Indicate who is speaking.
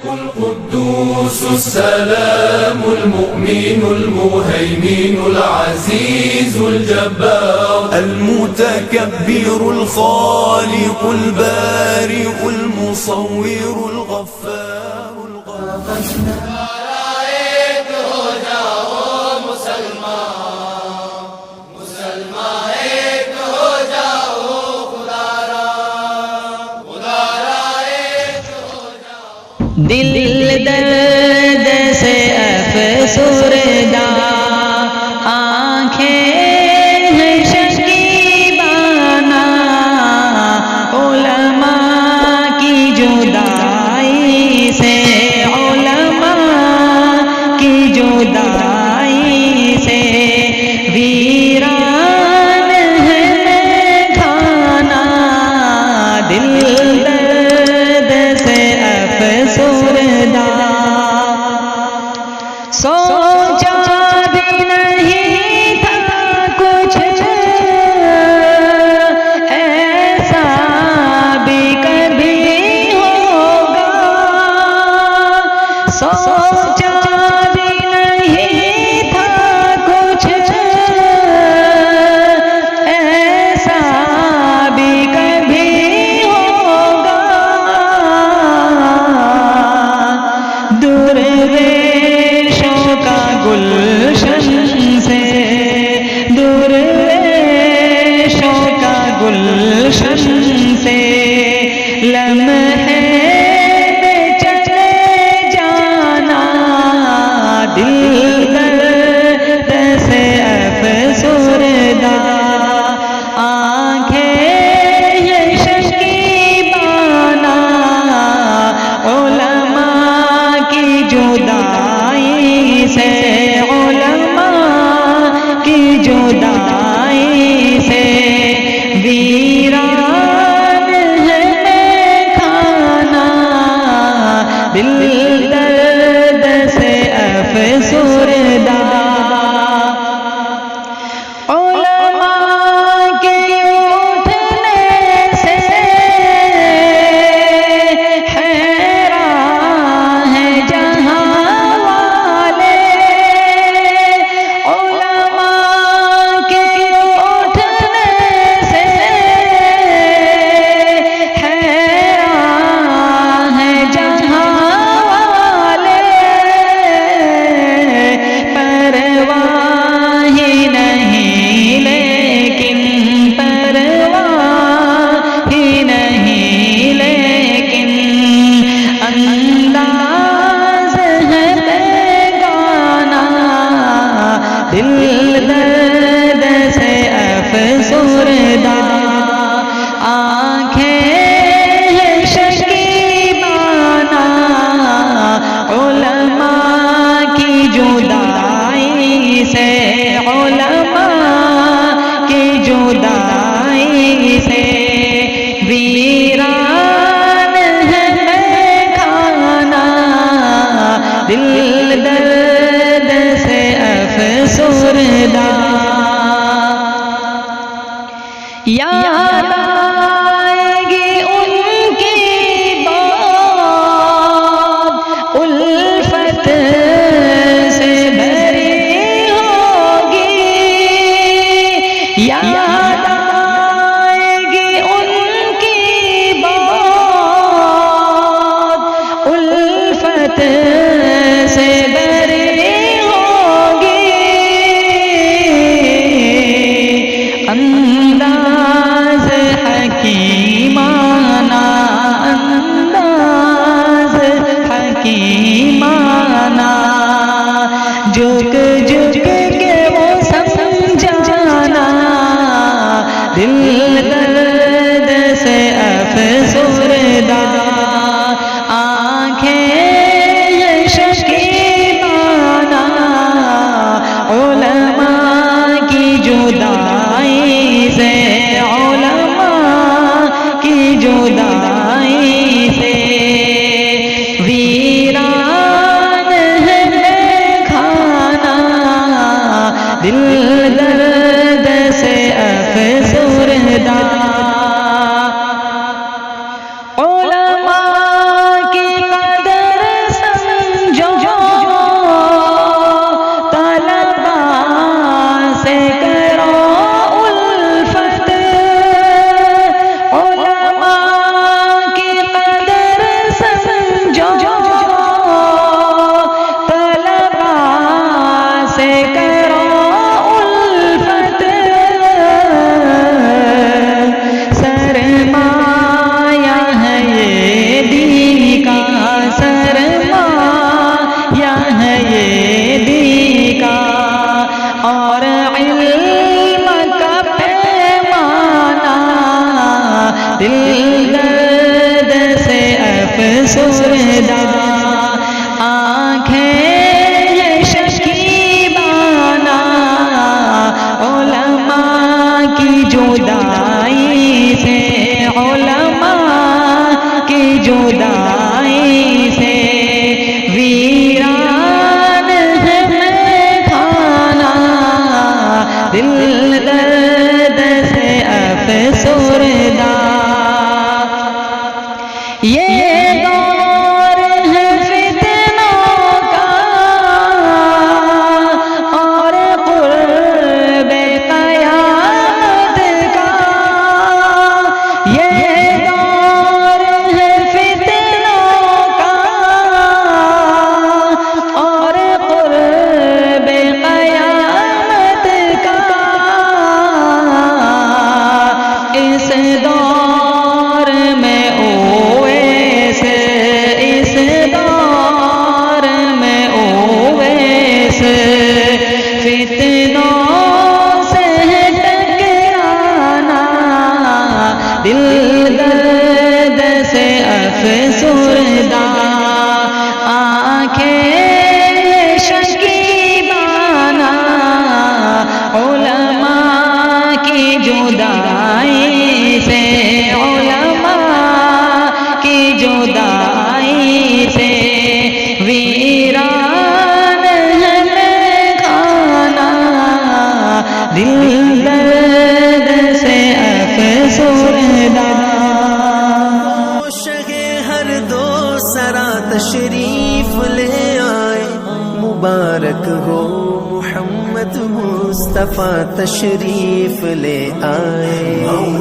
Speaker 1: القدوس السلام المؤمن المهيمن العزيز الجبار
Speaker 2: المتكبر الخالق البارئ المصور الغفار
Speaker 3: دل درد سے افسردہ آنکھیں ہیں شکیبانہ علماء کی جدائی سے علماء کی جدائی سے ویران ہے کھانا دل درد سے افسردہ سوچا بھی نہیں تھا کچھ ایسا بھی کبھی ہوگا سوچا بھی نہیں تھا کچھ ایسا بھی کبھی ہوگا درویشوں کا گلشن سے درویشوں کا گلشن سے لمحے میں چلے جانا دل درد سے افسردہ آنکھیں یہ شکیبانہ علماء کی جدائی سے علماء کی جدائی سے ویران ہے کھانا دل درد سے افسردہ علماء کے اٹھنے سے حیران ہیں جہاں والے علماء کے اٹھنے سے حیران ہیں جہاں والے پرواہ ہی نہیں لیکن پرواہ ہی نہیں لیکن انداز ہے بیگانہ دل درد سے افسردہ آنکھیں ہیں شکیبانہ علماء کی جدائی سے علماء کی جدائی سے ویران ہے کھانا دل درد سے افسردہ یاد آئے گی ان کی بات الفت سے بھری ہوگی یاد آئے گی ان کی بات الفت سے بھری ہوگی انداز حکیمانہ انداز حکیمانہ جھک جھک کے وہ سمجھانا دل درد سے افسردہ آنکھیں یہ شکیبانہ علماء کی جدائی سے علماء کی جدائی سے ویران ہے کھانا دل درد سے افسردہ علماء کی قدر آنکھیں شکیبانہ علماء کی جدائی سے، علماء کی جدائی سے، ویران ہے میں کھانا دل درد سے افسردہ۔ یہ دور ہے فتنوں کا اور قرب قیامت کا، یہ دور ہے فتنوں کا اور قرب قیامت کا۔ اس دور میں اویس، اس دور میں اویس فتنوں سے ٹکرانا دل درد سے افسردہ۔ آنکھیں شکیبانہ علماء کی جدائی سے، علماء کی جدائی سے، ویران ہے میں کھانا دل درد سے افسردہ۔
Speaker 4: شگے ہر دو سرا تشریف لے آئے، مبارک ہو محمد مصطفیٰ تشریف لے آئے۔